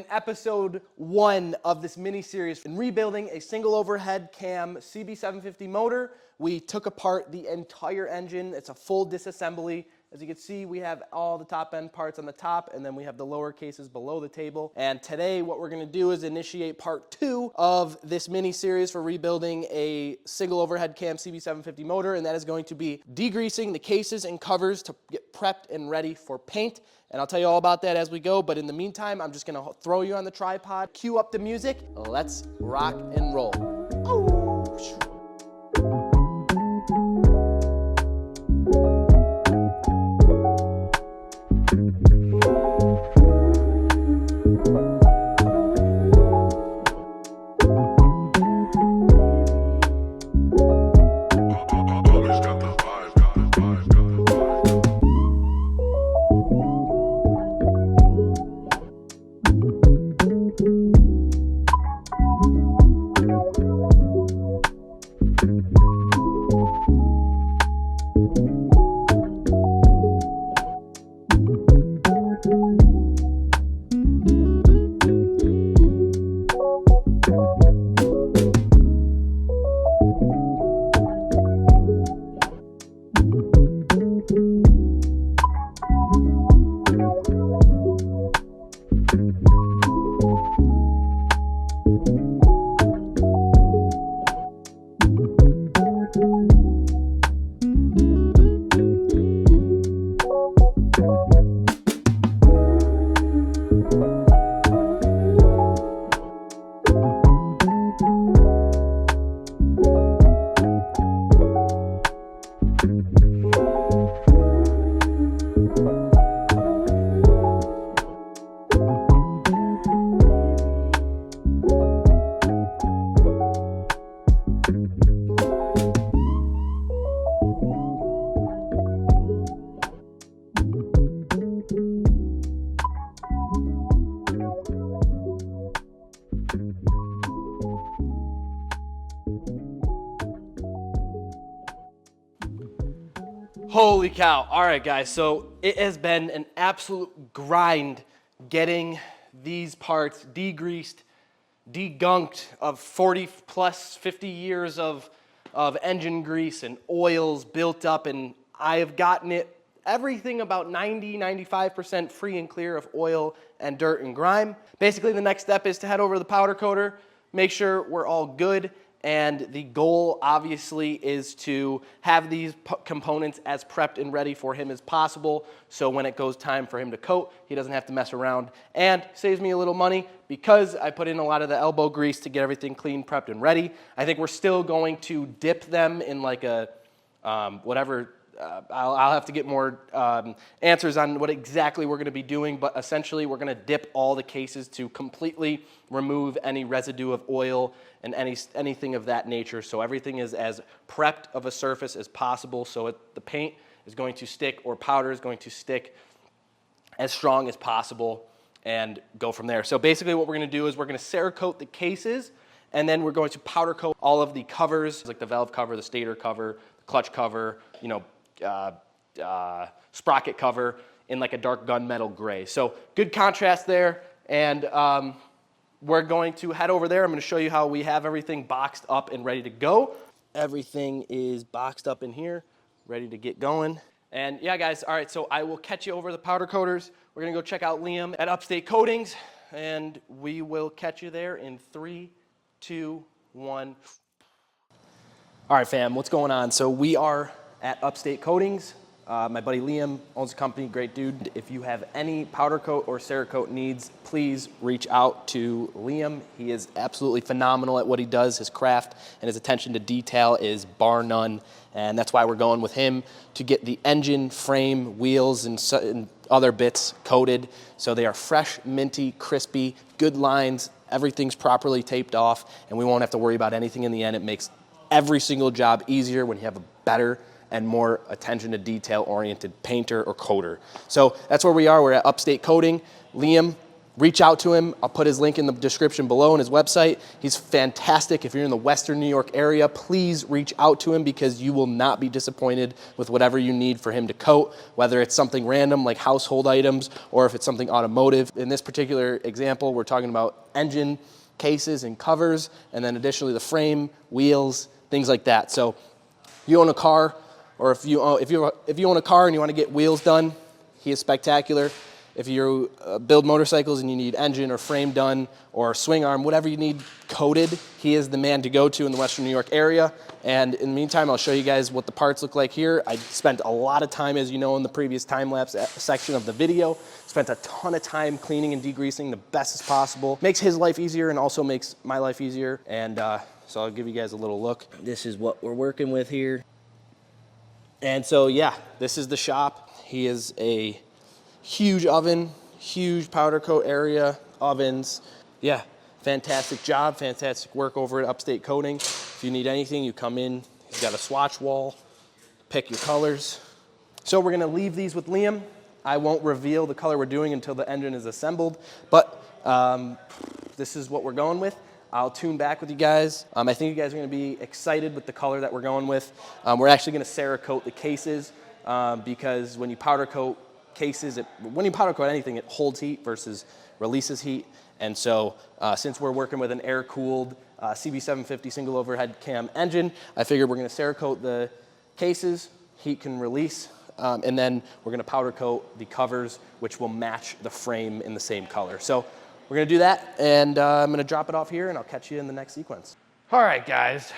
episode 1 of this mini-series in rebuilding a single overhead cam CB750 motor. We took apart the entire engine. It's a full disassembly. As you can see, we have all the top end parts on the top, and then we have the lower cases below the table. And today what we're gonna do is initiate part 2 of this mini-series for rebuilding a single overhead cam CB750 motor, and that is going to be degreasing the cases and covers to get prepped and ready for paint. And I'll tell you all about that as we go, but in the meantime, I'm just gonna throw you on the tripod, cue up the music, let's rock and roll. Oh. Holy cow. All right, guys, so it has been an absolute grind getting these parts degreased, degunked of 40 plus 50 years of engine grease and oils built up, and I have gotten it everything about 90-95% free and clear of oil and dirt and grime. Basically, the next step is to head over to the powder coater, make sure we're all good. And the goal, obviously, is to have these components as prepped and ready for him as possible, so when it goes time for him to coat, he doesn't have to mess around. And saves me a little money because I put in a lot of the elbow grease to get everything clean, prepped, and ready. I think we're still going to dip them in like a whatever. I'll have to get more answers on what exactly we're going to be doing, but essentially we're going to dip all the cases to completely remove any residue of oil and anything of that nature, so everything is as prepped of a surface as possible, so the paint is going to stick, or powder is going to stick as strong as possible, and go from there. So basically what we're going to do is we're going to Cerakote the cases, and then we're going to powder coat all of the covers, like the valve cover, the stator cover, the clutch cover, you know, sprocket cover in like a dark gunmetal gray. So good contrast there, and we're going to head over there. I'm going to show you how we have everything boxed up and ready to go. Everything is boxed up in here, ready to get going. And yeah, guys, all right, so I will catch you over the powder coaters. We're going to go check out Liam at Upstate Coatings, and we will catch you there in 3, 2, 1. All right, fam, what's going on? So we are at Upstate Coatings. My buddy Liam owns the company, great dude. If you have any powder coat or Cerakote needs, please reach out to Liam. He is absolutely phenomenal at what he does. His craft and his attention to detail is bar none, and that's why we're going with him to get the engine, frame, wheels, and other bits coated so they are fresh, minty, crispy, good lines, everything's properly taped off, and we won't have to worry about anything in the end. It makes every single job easier when you have a better and more attention to detail oriented painter or coater. So that's where we are. We're at Upstate Coating. Liam reach out to him. I'll put his link in the description below and his website. He's fantastic. If you're in the Western New York area, please reach out to him because you will not be disappointed with whatever you need for him to coat, whether it's something random like household items or if it's something automotive. In this particular example, we're talking about engine cases and covers, and then additionally the frame, wheels, things like that. So if you own a car, or if you own a car and you want to get wheels done, he is spectacular. If you build motorcycles and you need engine or frame done or swing arm, whatever you need coated, he is the man to go to in the Western New York area. And in the meantime, I'll show you guys what the parts look like here. I spent a lot of time, as you know, in the previous time-lapse section of the video. Spent a ton of time cleaning and degreasing the best as possible. Makes his life easier and also makes my life easier. And so I'll give you guys a little look. This is what we're working with here. And so, yeah, this is the shop. He is a huge oven, huge powder coat area, ovens. Yeah, fantastic job, fantastic work over at Upstate Coating. If you need anything, you come in. He's got a swatch wall, pick your colors. So we're gonna leave these with Liam. I won't reveal the color we're doing until the engine is assembled, but this is what we're going with. I'll tune back with you guys. I think you guys are gonna be excited with the color that we're going with. We're actually gonna Cerakote the cases because when you powder coat cases, when you powder coat anything, it holds heat versus releases heat. And so since we're working with an air-cooled CB750 single overhead cam engine, I figured we're gonna Cerakote the cases, heat can release, and then we're gonna powder coat the covers, which will match the frame in the same color. So we're gonna do that, and I'm gonna drop it off here, and I'll catch you in the next sequence. All right, guys.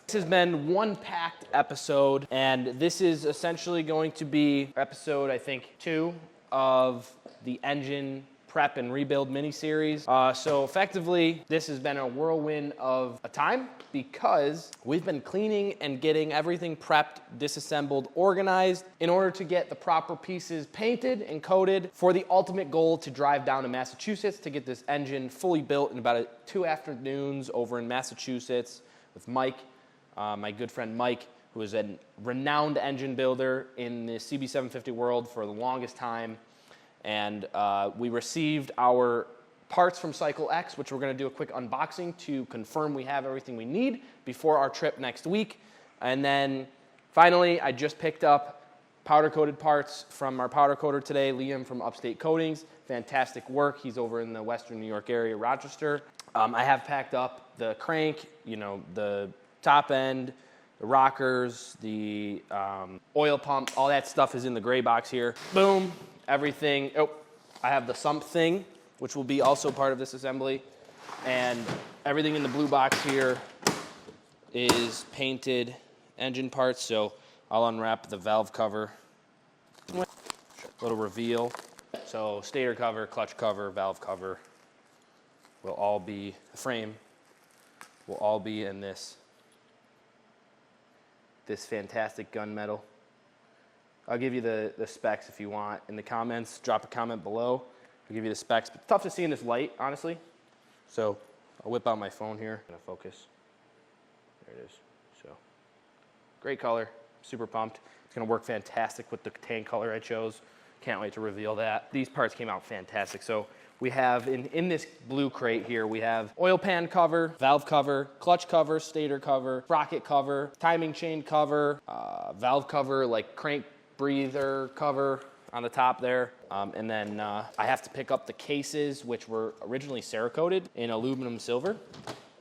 This has been one packed episode, and this is essentially going to be episode, I think, 2 of the engine prep and rebuild mini-series. So effectively, this has been a whirlwind of a time because we've been cleaning and getting everything prepped, disassembled, organized in order to get the proper pieces painted and coated for the ultimate goal to drive down to Massachusetts to get this engine fully built in about 2 afternoons over in Massachusetts with Mike. My good friend Mike, who is a renowned engine builder in the CB750 world for the longest time. And we received our parts from Cycle X, which we're going to do a quick unboxing to confirm we have everything we need before our trip next week. And then finally, I just picked up powder-coated parts from our powder coater today, Liam from Upstate Coatings. Fantastic work. He's over in the Western New York area, Rochester. I have packed up the crank, you know, the top end, the rockers, the oil pump, all that stuff is in the gray box here. Boom, everything. Oh, I have the sump thing, which will be also part of this assembly. And everything in the blue box here is painted engine parts. So I'll unwrap the valve cover, little reveal. So stator cover, clutch cover, valve cover will all be, the frame will all be in this fantastic gunmetal. I'll give you the specs if you want in the comments. Drop a comment below. I'll give you the specs. But it's tough to see in this light, honestly. So I'll whip out my phone here. I'm gonna focus. There it is. So great color. Super pumped. It's gonna work fantastic with the tan color I chose. Can't wait to reveal that. These parts came out fantastic. So we have, in this blue crate here, we have oil pan cover, valve cover, clutch cover, stator cover, sprocket cover, timing chain cover, valve cover, like crank breather cover on the top there. And then I have to pick up the cases, which were originally Cerakoted in aluminum silver.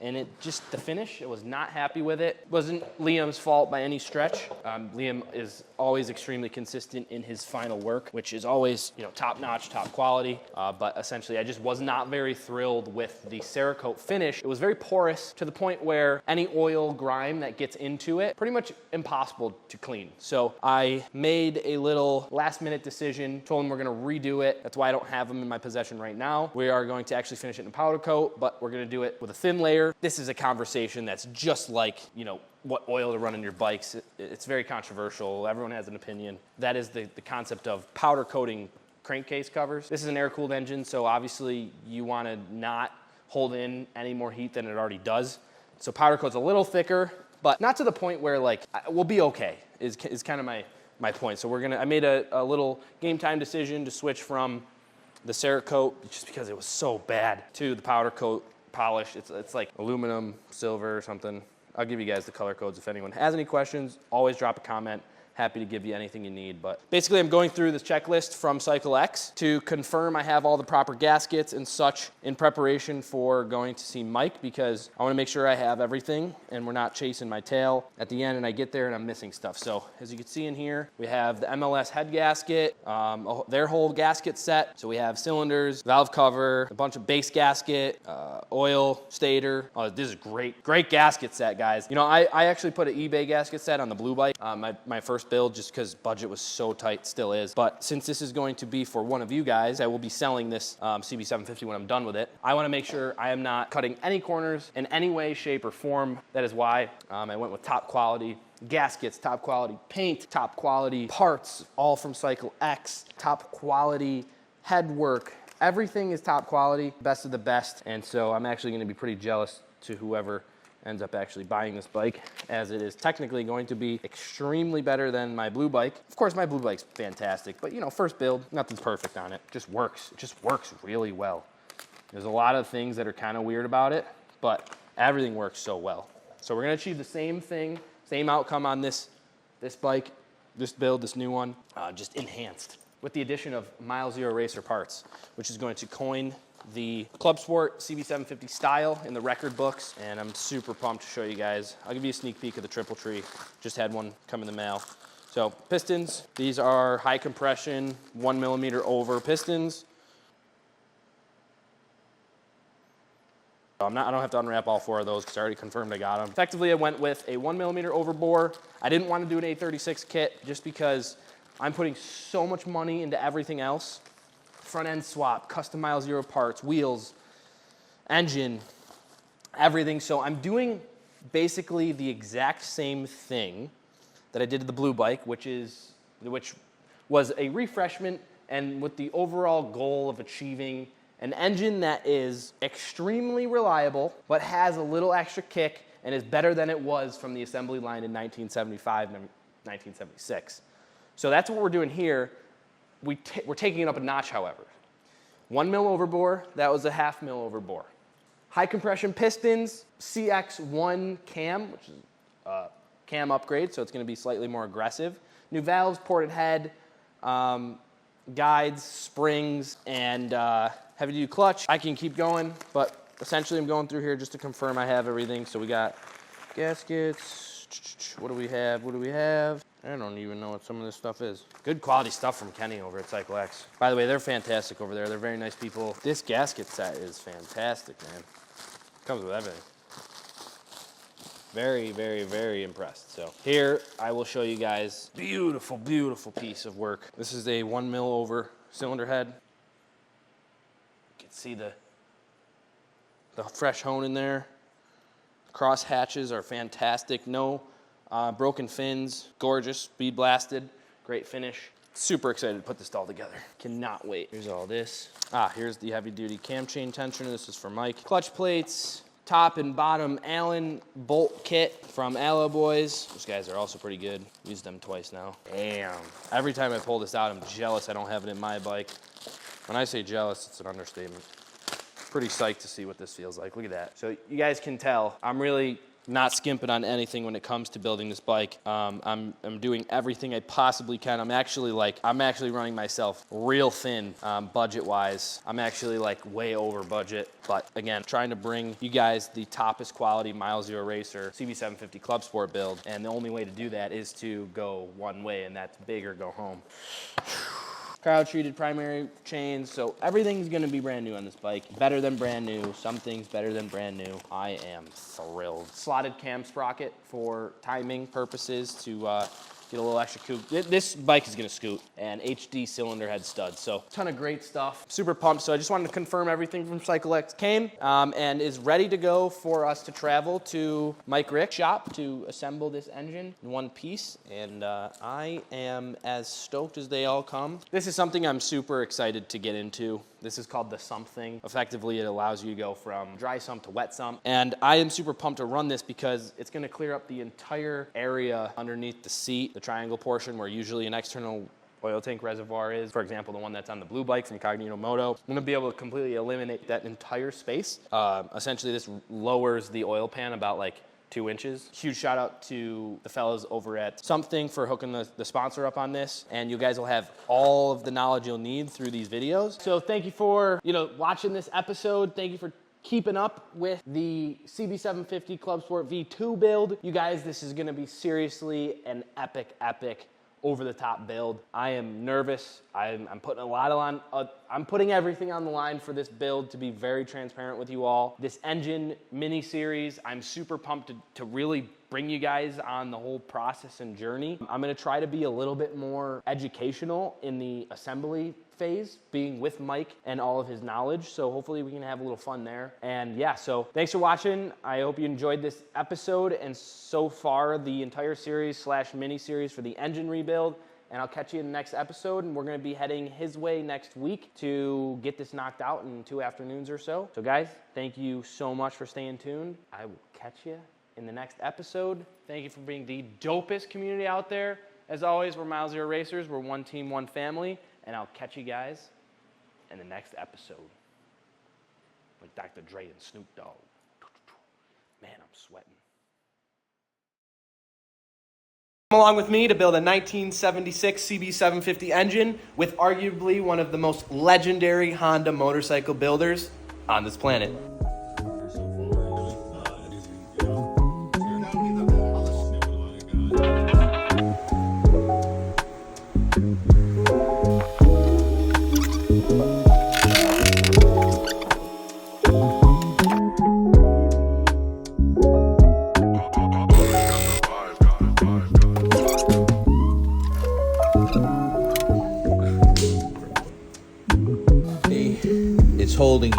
And it just, the finish, I was not happy with it. Wasn't Liam's fault by any stretch. Liam is always extremely consistent in his final work, which is always, you know, top-notch, top quality. But essentially, I just was not very thrilled with the Cerakote finish. It was very porous to the point where any oil grime that gets into it, pretty much impossible to clean. So I made a little last-minute decision, told him we're gonna redo it. That's why I don't have them in my possession right now. We are going to actually finish it in powder coat, but we're gonna do it with a thin layer. This is a conversation that's just like, you know, what oil to run in your bikes. It's very controversial. Everyone has an opinion. That is the concept of powder coating crankcase covers. This is an air-cooled engine, so obviously you want to not hold in any more heat than it already does. So powder coat's a little thicker, but not to the point where, like, we'll be okay, is kind of my point. So I made a little game time decision to switch from the Cerakote just because it was so bad, to the powder coat polish. It's like aluminum, silver, or something. I'll give you guys the color codes if anyone has any questions. Always drop a comment. Happy to give you anything you need. But basically, I'm going through this checklist from Cycle X to confirm I have all the proper gaskets and such in preparation for going to see Mike, because I want to make sure I have everything and we're not chasing my tail at the end and I get there and I'm missing stuff. So as you can see in here, we have the MLS head gasket, their whole gasket set. So we have cylinders, valve cover, a bunch of base gasket, oil, stator. Oh, this is great gasket set, guys. You know, I actually put an eBay gasket set on the blue bike, my first build, just because budget was so tight, still is. But since this is going to be for one of you guys, I will be selling this CB750 when I'm done with it. I want to make sure I am not cutting any corners in any way, shape, or form. That is why I went with top quality gaskets, top quality paint, top quality parts, all from Cycle X, top quality head work. Everything is top quality, best of the best. And so I'm actually going to be pretty jealous to whoever ends up actually buying this bike, as it is technically going to be extremely better than my blue bike. Of course, my blue bike's fantastic, but you know, first build, nothing's perfect on it. It just works. It just works really well. There's a lot of things that are kind of weird about it, but everything works so well. So we're gonna achieve the same thing, same outcome on this bike, this build, this new one, just enhanced with the addition of milezero.racers parts, which is going to coin the clubsport CB750 style in the record books, and I'm super pumped to show you guys. I'll give you a sneak peek of the triple tree. Just had one come in the mail. So pistons, these are high compression, 1 millimeter over pistons. I don't have to unwrap all 4 of those because I already confirmed I got them. Effectively, I went with a 1 millimeter over bore. I didn't want to do an 836 kit just because I'm putting so much money into everything else. Front end swap, custom milezero parts, wheels, engine, everything. So I'm doing basically the exact same thing that I did to the blue bike, which was a refreshment, and with the overall goal of achieving an engine that is extremely reliable, but has a little extra kick and is better than it was from the assembly line in 1975 and 1976. So that's what we're doing here. We're taking it up a notch, however. 1 mil overbore, that was a 0.5 mil overbore. High compression pistons, CX1 cam, which is a cam upgrade, so it's gonna be slightly more aggressive. New valves, ported head, guides, springs, and heavy duty clutch. I can keep going, but essentially I'm going through here just to confirm I have everything. So we got gaskets. What do we have? I don't even know what some of this stuff is. Good quality stuff from Kenny over at Cycle X. By the way, they're fantastic over there. They're very nice people. This gasket set is fantastic, man. Comes with everything. Very, very, very impressed. So here, I will show you guys beautiful, beautiful piece of work. This is a 1 mil over cylinder head. You can see the fresh hone in there. Cross hatches are fantastic. No broken fins. Gorgeous, speed blasted, great finish. Super excited to put this all together. Cannot wait. Here's all this. Here's the heavy duty cam chain tensioner. This is for Mike. Clutch plates, top and bottom Allen bolt kit from Allo Boys. Those guys are also pretty good. Used them twice now. Damn. Every time I pull this out, I'm jealous I don't have it in my bike. When I say jealous, it's an understatement. Pretty psyched to see what this feels like. Look at that. So you guys can tell, I'm really not skimping on anything when it comes to building this bike. I'm doing everything I possibly can. I'm actually running myself real thin budget-wise. I'm actually like way over budget. But again, trying to bring you guys the toppest quality milezero.racers CB750 Club Sport build. And the only way to do that is to go one way, and that's big or go home. Crowd-treated primary chains, so everything's gonna be brand new on this bike. Better than brand new, some things better than brand new. I am thrilled. Slotted cam sprocket for timing purposes to get a little extra coupe. This bike is gonna scoot, and HD cylinder head studs, so ton of great stuff. Super pumped, so I just wanted to confirm everything from Cycle X came and is ready to go for us to travel to Mike Rick's shop to assemble this engine in one piece, and I am as stoked as they all come. This is something I'm super excited to get into. This is called the sump thing. Effectively, it allows you to go from dry sump to wet sump. And I am super pumped to run this because it's gonna clear up the entire area underneath the seat, the triangle portion where usually an external oil tank reservoir is. For example, the one that's on the blue bike from Cognito Moto. I'm gonna be able to completely eliminate that entire space. Essentially, this lowers the oil pan about like 2 inches. Huge shout out to the fellas over at Something for hooking the sponsor up on this. And you guys will have all of the knowledge you'll need through these videos. So thank you for, watching this episode. Thank you for keeping up with the CB750 Clubsport V2 build. You guys, this is gonna be seriously an epic over-the-top build. I am nervous. I'm putting I'm putting everything on the line for this build, to be very transparent with you all. This engine mini series, I'm super pumped to really bring you guys on the whole process and journey. I'm gonna try to be a little bit more educational in the assembly phase, being with Mike and all of his knowledge. So hopefully we can have a little fun there. And yeah, so thanks for watching. I hope you enjoyed this episode and so far the entire series / mini series for the engine rebuild. And I'll catch you in the next episode, and we're gonna be heading his way next week to get this knocked out in 2 afternoons or so. So guys, thank you so much for staying tuned. I will catch you in the next episode. Thank you for being the dopest community out there. As always, we're milezero.racers. We're one team, one family. And I'll catch you guys in the next episode. Like Dr. Dre and Snoop Dogg. Man, I'm sweating. Come along with me to build a 1976 CB750 engine with arguably one of the most legendary Honda motorcycle builders on this planet. Holding